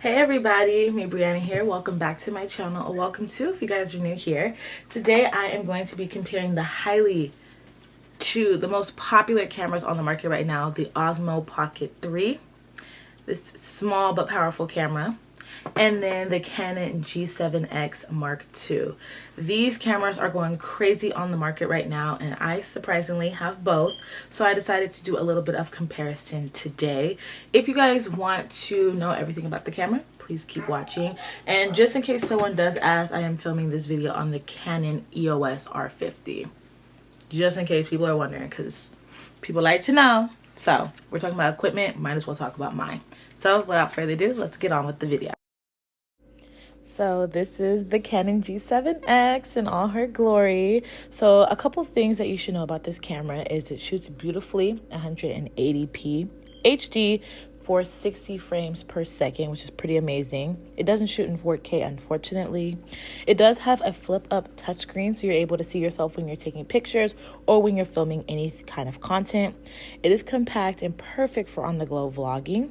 Hey everybody, me Brianna here. Welcome back to my channel, or welcome to if you guys are new here. Today I am going to be comparing the most popular cameras on the market right now, the Osmo Pocket 3, this small but powerful camera, and then the Canon G7X Mark II. These cameras are going crazy on the market right now, and I surprisingly have both, so I decided to do a little bit of comparison today. If you guys want to know everything about the camera, please keep watching. And just in case someone does ask, I am filming this video on the Canon EOS R50. Just in case people are wondering, because people like to know. So we're talking about equipment, might as well talk about mine. So without further ado, let's get on with the video. So this is the Canon G7X in all her glory. So a couple things that you should know about this camera is it shoots beautifully 180p HD for 60 frames per second, which is pretty amazing. It doesn't shoot in 4K, unfortunately. It does have a flip-up touchscreen, so you're able to see yourself when you're taking pictures or when you're filming any kind of content. It is compact and perfect for on-the-go vlogging.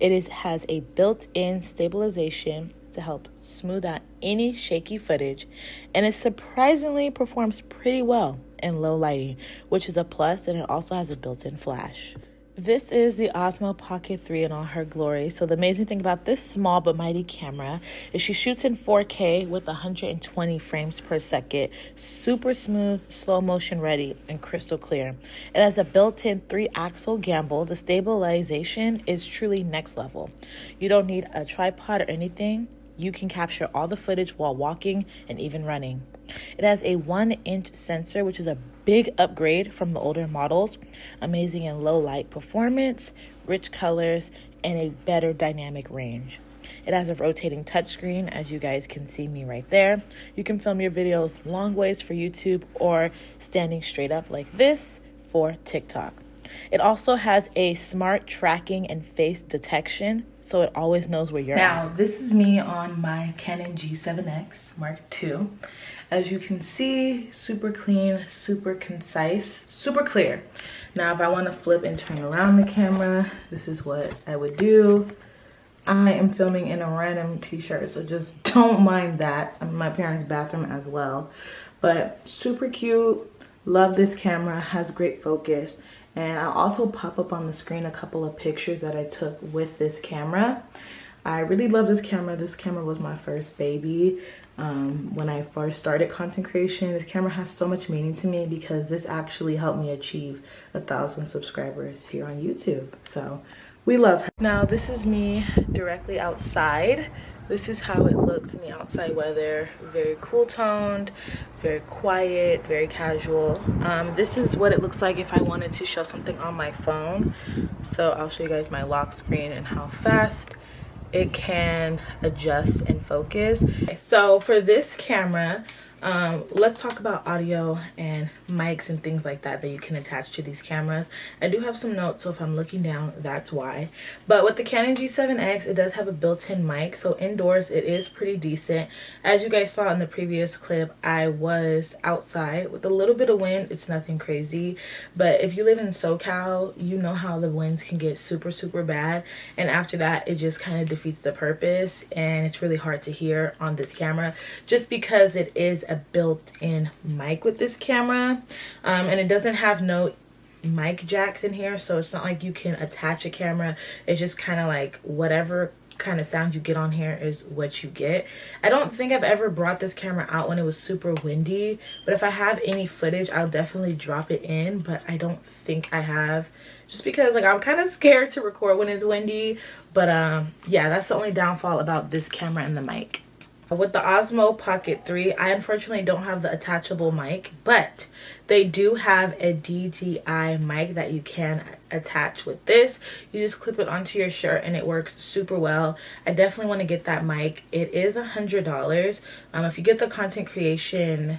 Has a built-in stabilization to help smooth out any shaky footage, and it surprisingly performs pretty well in low lighting, which is a plus, and it also has a built-in flash. This is the Osmo Pocket 3 in all her glory. So the amazing thing about this small but mighty camera is she shoots in 4K with 120 frames per second, super smooth, slow motion ready, and crystal clear. It has a built-in 3-axle gimbal. The stabilization is truly next level. You don't need a tripod or anything. You can capture all the footage while walking and even running. It has a 1-inch sensor, which is a big upgrade from the older models. Amazing in low light performance, rich colors, and a better dynamic range. It has a rotating touchscreen, as you guys can see me right there. You can film your videos long ways for YouTube or standing straight up like this for TikTok. It also has a smart tracking and face detection, so it always knows where you're at. Now, this is me on my Canon G7X Mark II. As you can see, super clean, super concise, super clear. Now, if I want to flip and turn around the camera, this is what I would do. I am filming in a random t-shirt, so just don't mind that. I'm in my parents' bathroom as well. But super cute. Love this camera, has great focus. And I'll also pop up on the screen a couple of pictures that I took with this camera. I really love this camera. This camera was my first baby. When I first started content creation, this camera has so much meaning to me because this actually helped me achieve 1,000 subscribers here on YouTube. So we love her. Now this is me directly outside. This is how it looks in the outside weather. Very cool toned, very quiet, very casual. This is what it looks like if I wanted to show something on my phone. So I'll show you guys my lock screen and how fast it can adjust and focus. So for this camera, let's talk about audio and mics and things like that you can attach to these cameras. I do have some notes, so if I'm looking down, that's why. But with the Canon G7X, it does have a built-in mic, so indoors it is pretty decent. As you guys saw in the previous clip, I was outside with a little bit of wind. It's nothing crazy, but if you live in SoCal, you know how the winds can get super bad, and after that it just kind of defeats the purpose, and it's really hard to hear on this camera just because it is a built-in mic with this camera, and it doesn't have no mic jacks in here, so it's not like you can attach a camera. It's just kind of like whatever kind of sound you get on here is what you get. I don't think I've ever brought this camera out when it was super windy, but if I have any footage, I'll definitely drop it in, but I don't think I have, just because like I'm kind of scared to record when it's windy. But yeah, that's the only downfall about this camera and the mic. With the Osmo Pocket 3, I unfortunately don't have the attachable mic, but they do have a DJI mic that you can attach with this. You just clip it onto your shirt and it works super well. I definitely want to get that mic. It is $100. If you get the content creation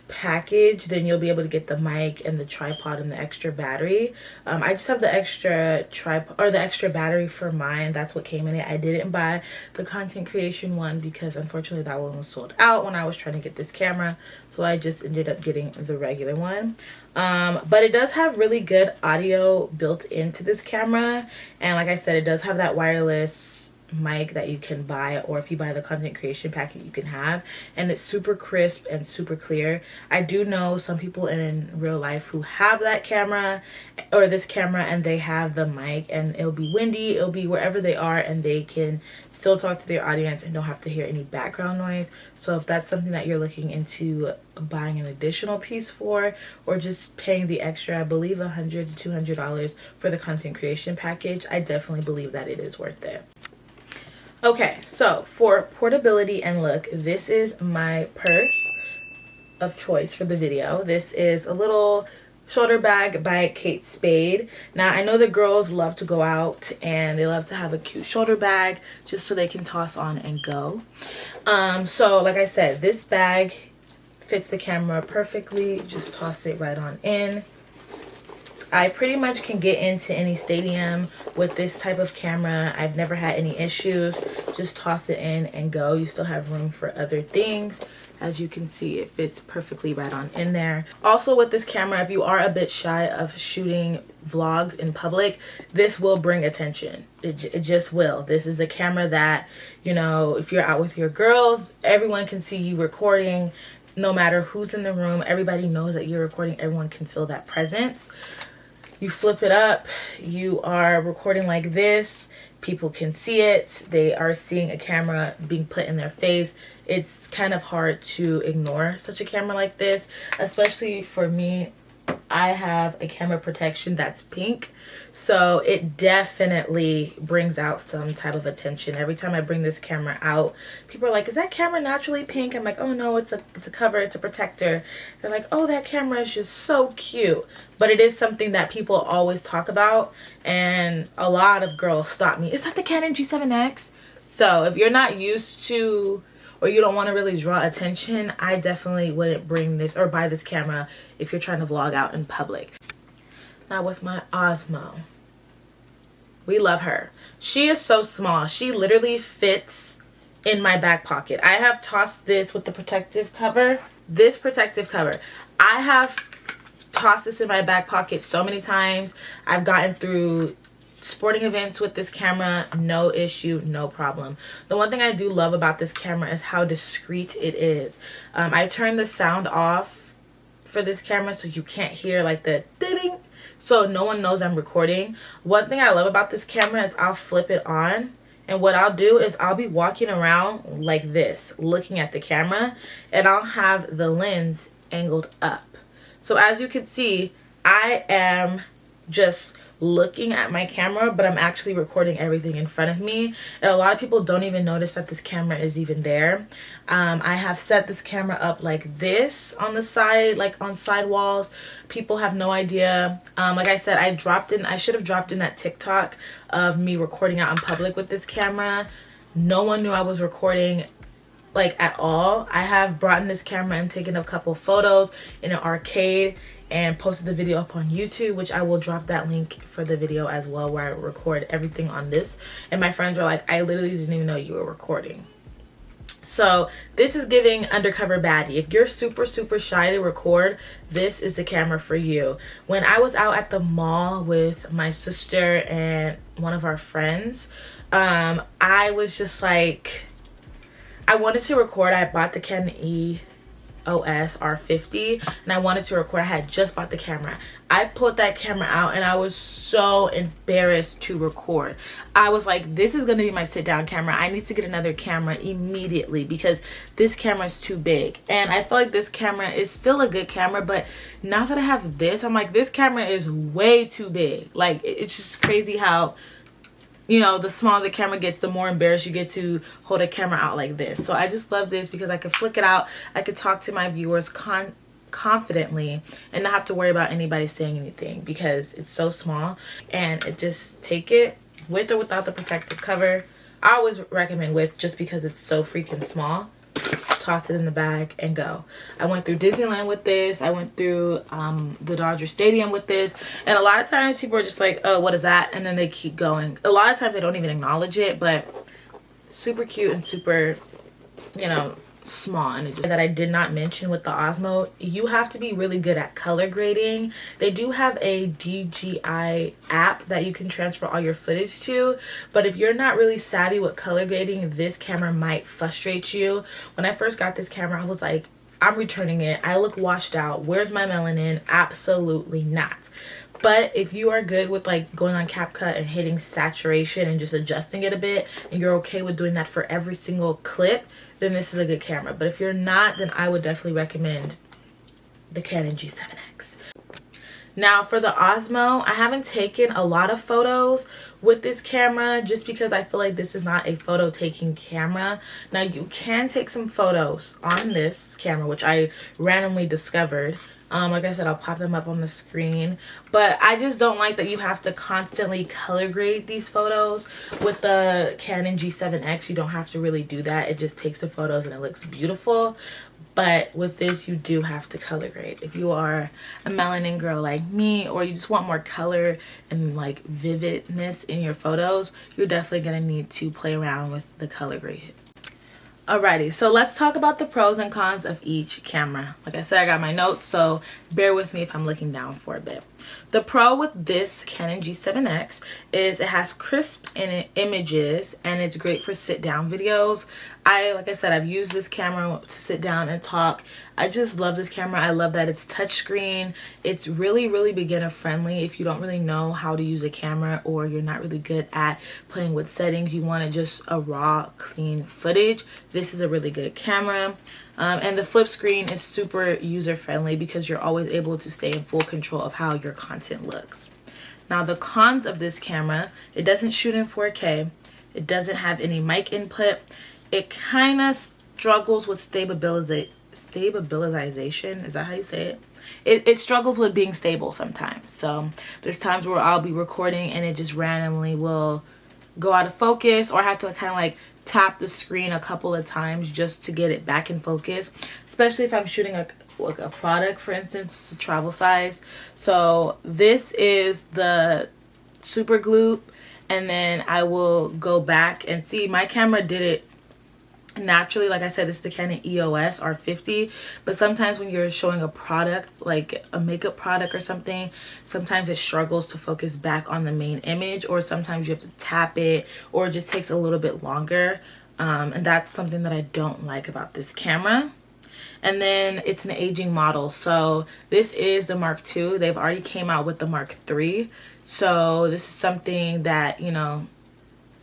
package, then you'll be able to get the mic and the tripod and the extra battery. I just have the extra tripod or the extra battery for mine. That's what came in it. I didn't buy the content creation one because unfortunately that one was sold out when I was trying to get this camera, so I just ended up getting the regular one. But it does have really good audio built into this camera, and like I said, it does have that wireless mic that you can buy, or if you buy the content creation packet you can have, and it's super crisp and super clear. I do know some people in real life who have that camera or this camera and they have the mic and it'll be windy, it'll be wherever they are, and they can still talk to their audience and don't have to hear any background noise. So if that's something that you're looking into buying an additional piece for, or just paying the extra, I believe $100 to $200 for the content creation package, I definitely believe that it is worth it. Okay, so for portability and look, this is my purse of choice for the video. This is a little shoulder bag by Kate Spade. Now, I know the girls love to go out and they love to have a cute shoulder bag just so they can toss on and go. So like I said, this bag fits the camera perfectly. Just toss it right on in. I pretty much can get into any stadium with this type of camera. I've never had any issues. Just toss it in and go. You still have room for other things. As you can see, it fits perfectly right on in there. Also with this camera, if you are a bit shy of shooting vlogs in public, this will bring attention. It just will. This is a camera that, you know, if you're out with your girls, everyone can see you recording. No matter who's in the room, everybody knows that you're recording. Everyone can feel that presence. You flip it up, you are recording like this, people can see it, they are seeing a camera being put in their face. It's kind of hard to ignore such a camera like this, especially for me. I have a camera protection that's pink, so it definitely brings out some type of attention. Every time I bring this camera out, people are like, is that camera naturally pink? I'm like, oh no, it's a cover, it's a protector. They're like, oh, that camera is just so cute. But it is something that people always talk about, and a lot of girls stop me. Is that the Canon G7X? So if you're not used to, or you don't want to really draw attention, I definitely wouldn't bring this or buy this camera if you're trying to vlog out in public. Now with my Osmo, we love her. She is so small. She literally fits in my back pocket. I have tossed this with the protective cover. This protective cover, I have tossed this in my back pocket so many times. I've gotten through sporting events with this camera, no issue, no problem. The one thing I do love about this camera is how discreet it is. I turned the sound off for this camera so you can't hear like the ding, so no one knows I'm recording. One thing I love about this camera is I'll flip it on, and what I'll do is I'll be walking around like this, looking at the camera, and I'll have the lens angled up. So as you can see, I am just looking at my camera, but I'm actually recording everything in front of me, and a lot of people don't even notice that this camera is even there. I have set this camera up like this on the side, like on side walls. People have no idea. Like I said, I should have dropped in that TikTok of me recording out in public with this camera. No one knew I was recording like at all. I have brought in this camera and taken a couple photos in an arcade and posted the video up on YouTube, which I will drop that link for the video as well, where I record everything on this. And my friends were like, I literally didn't even know you were recording. So this is giving undercover baddie. If you're super shy to record, this is the camera for you. When I was out at the mall with my sister and one of our friends, I was just like, I wanted to record. I bought the Canon EOS R50 and I wanted to record. I had just bought the camera. I pulled that camera out and I was so embarrassed to record. I was like, this is going to be my sit down camera. I need to get another camera immediately because this camera is too big. And I feel like this camera is still a good camera, but now that I have this, I'm like, this camera is way too big. Like, it's just crazy how, you know, the smaller the camera gets, the more embarrassed you get to hold a camera out like this. So I just love this because I could flick it out. I could talk to my viewers confidently and not have to worry about anybody saying anything because it's so small. And it just take it with or without the protective cover. I always recommend with, just because it's so freaking small. Toss it in the bag and go. I went through Disneyland with this. I went through the Dodger Stadium with this, and a lot of times people are just like, oh, what is that? And then they keep going. A lot of times they don't even acknowledge it, but super cute and super, you know, small. And that I did not mention with the Osmo, you have to be really good at color grading. They do have a DJI app that you can transfer all your footage to, but if you're not really savvy with color grading, this camera might frustrate you. When I first got this camera, I was like, I'm returning it. I look washed out. Where's my melanin? Absolutely not. But if you are good with like going on CapCut and hitting saturation and just adjusting it a bit, and you're okay with doing that for every single clip, then this is a good camera. But if you're not, then I would definitely recommend the Canon G7X. Now for the Osmo, I haven't taken a lot of photos with this camera just because I feel like this is not a photo taking camera. Now you can take some photos on this camera, which I randomly discovered. Like I said, I'll pop them up on the screen, but I just don't like that you have to constantly color grade these photos. With the Canon G7X, you don't have to really do that. It just takes the photos and it looks beautiful. But with this, you do have to color grade. If you are a melanin girl like me, or you just want more color and like vividness in your photos, you're definitely gonna need to play around with the color grading. Alrighty, so let's talk about the pros and cons of each camera. Like I said, I got my notes, so bear with me if I'm looking down for a bit. The pro with this Canon G7X is it has crisp images and it's great for sit down videos. Like I said, I've used this camera to sit down and talk. I just love this camera. I love that it's touchscreen. It's really beginner friendly. If you don't really know how to use a camera, or you're not really good at playing with settings, you want just a raw, clean footage, this is a really good camera. And the flip screen is super user friendly because you're always able to stay in full control of how your content looks. Now the cons of this camera, it doesn't shoot in 4K. It doesn't have any mic input. It kind of struggles with stabilization. Is that how you say it? It struggles with being stable sometimes. So there's times where I'll be recording and it just randomly will go out of focus, or I have to kind of like tap the screen a couple of times just to get it back in focus, especially if I'm shooting a product, for instance, a travel size. So this is the super glue, and then I will go back and see my camera did it naturally. Like I said, this is the Canon EOS R50, but sometimes when you're showing a product, like a makeup product or something, sometimes it struggles to focus back on the main image, or sometimes you have to tap it, or it just takes a little bit longer, and that's something that I don't like about this camera. And then it's an aging model, so this is the Mark II. They've already came out with the Mark III, so this is something that, you know,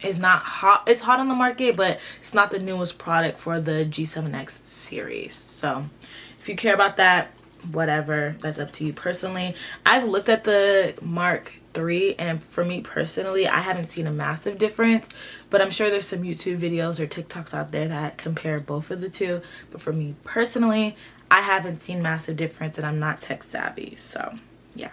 is not hot. It's hot on the market, but it's not the newest product for the G7X series. So if you care about that, whatever, that's up to you personally. I've looked at the Mark III, and for me personally, I haven't seen a massive difference, but I'm sure there's some YouTube videos or TikToks out there that compare both of the two. But for me personally, I haven't seen massive difference, and I'm not tech savvy, so yeah.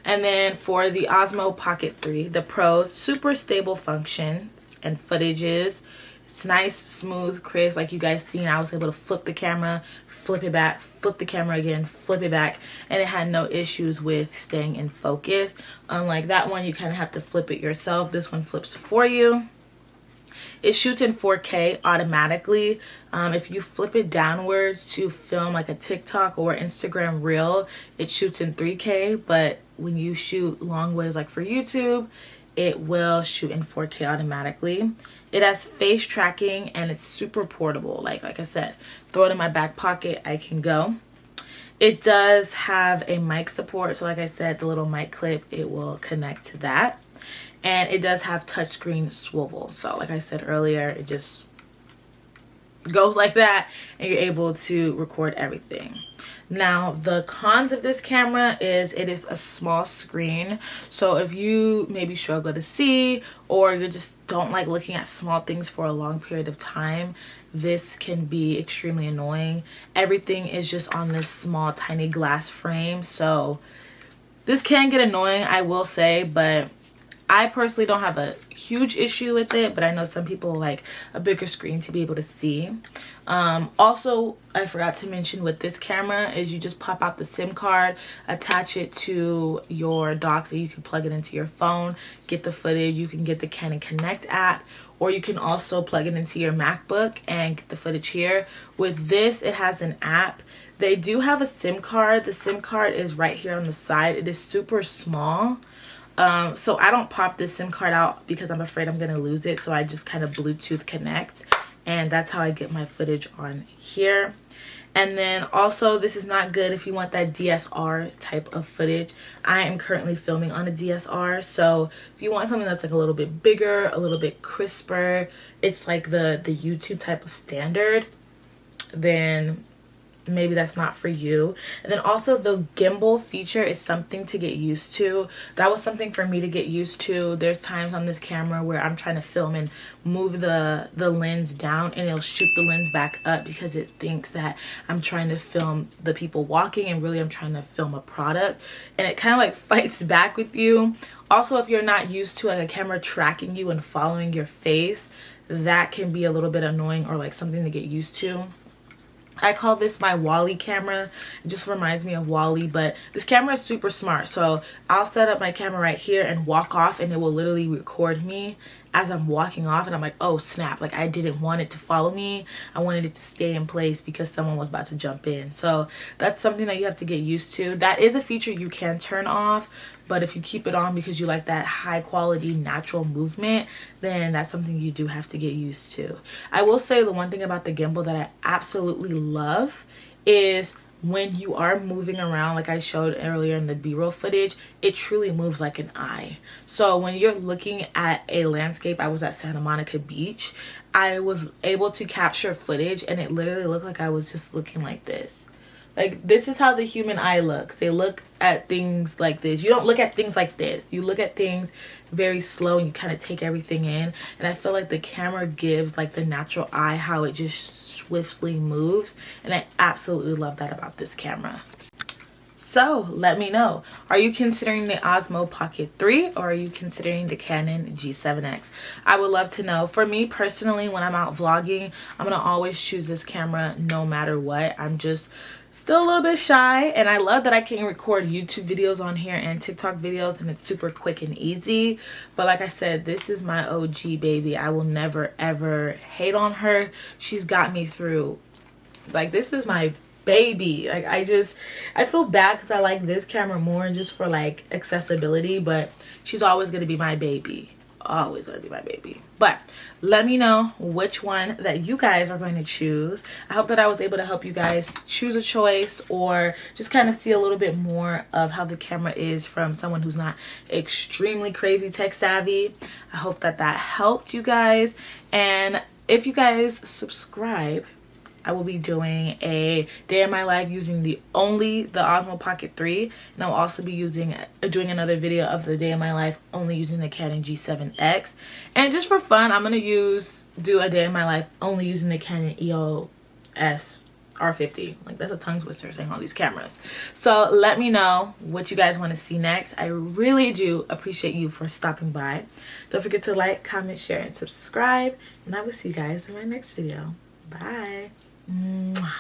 And then for the Osmo Pocket 3, the pros, super stable functions and footages. It's nice, smooth, crisp. Like you guys seen, I was able to flip the camera, flip it back, flip the camera again, flip it back, and it had no issues with staying in focus. Unlike that one, you kind of have to flip it yourself. This one flips for you. It shoots in 4K automatically. If you flip it downwards to film like a TikTok or Instagram reel, it shoots in 3K, but when you shoot long ways like for YouTube, it will shoot in 4K automatically. It has face tracking and it's super portable. Like I said, throw it in my back pocket, I can go. It does have a mic support, so like I said, the little mic clip, it will connect to that. And it does have touchscreen swivel. So like I said earlier, it just goes like that and you're able to record everything. Now the cons of this camera is it is a small screen. So if you maybe struggle to see, or you just don't like looking at small things for a long period of time, this can be extremely annoying. Everything is just on this small tiny glass frame. So this can get annoying, I will say, but I personally don't have a huge issue with it, but I know some people like a bigger screen to be able to see. Also, I forgot to mention with this camera is you just pop out the SIM card, attach it to your dock so you can plug it into your phone, get the footage. You can get the Canon Connect app, or you can also plug it into your MacBook and get the footage here. With this, it has an app. They do have a SIM card. The SIM card is right here on the side. It is super small. So I don't pop this SIM card out because I'm afraid I'm gonna lose it. So I just kind of Bluetooth connect, and that's how I get my footage on here. And then also, this is not good if you want that DSR type of footage. I am currently filming on a DSR, so if you want something that's like a little bit bigger, a little bit crisper, it's like the YouTube type of standard, then maybe that's not for you. And then also the gimbal feature is something to get used to. That was something for me to get used to. There's times on this camera where I'm trying to film and move the lens down, and it'll shoot the lens back up because it thinks that I'm trying to film the people walking, and really I'm trying to film a product, and it kind of like fights back with you. Also, if you're not used to like a camera tracking you and following your face, that can be a little bit annoying or like something to get used to. I call this my Wall-E camera. It just reminds me of Wall-E, but this camera is super smart. So I'll set up my camera right here and walk off, and it will literally record me as I'm walking off, and I'm like, oh snap, like I didn't want it to follow me. I wanted it to stay in place because someone was about to jump in. So that's something that you have to get used to. That is a feature you can turn off, but if you keep it on because you like that high quality natural movement, then that's something you do have to get used to. I will say the one thing about the gimbal that I absolutely love is when you are moving around, like I showed earlier in the B-roll footage, it truly moves like an eye. So when you're looking at a landscape, I was at Santa Monica Beach, I was able to capture footage and it literally looked like I was just looking like this. Like, this is how the human eye looks. They look at things like this. You don't look at things like this. You look at things very slow and you kind of take everything in. And I feel like the camera gives like the natural eye how it just swiftly moves. And I absolutely love that about this camera. So let me know, are you considering the Osmo Pocket 3 or are you considering the Canon G7X? I would love to know. For me personally, when I'm out vlogging, I'm gonna always choose this camera no matter what. I'm just still a little bit shy, and I love that I can record YouTube videos on here and TikTok videos, and it's super quick and easy. But like I said, this is my OG baby. I will never ever hate on her. She's got me through, like, this is my baby. Like, I feel bad because I like this camera more just for like accessibility, but she's always gonna be my baby. Always gonna be my baby. But let me know which one that you guys are going to choose. I hope that I was able to help you guys choose a choice or just kind of see a little bit more of how the camera is from someone who's not extremely crazy tech savvy. I hope that that helped you guys, and if you guys subscribe, I will be doing a day in my life using the Osmo Pocket 3, and I'll also be doing another video of the day in my life only using the Canon G7X. And just for fun, I'm gonna do a day in my life only using the Canon EOS R50. Like, that's a tongue twister saying all these cameras. So let me know what you guys want to see next. I really do appreciate you for stopping by. Don't forget to like, comment, share, and subscribe, and I will see you guys in my next video. Bye. Mwah.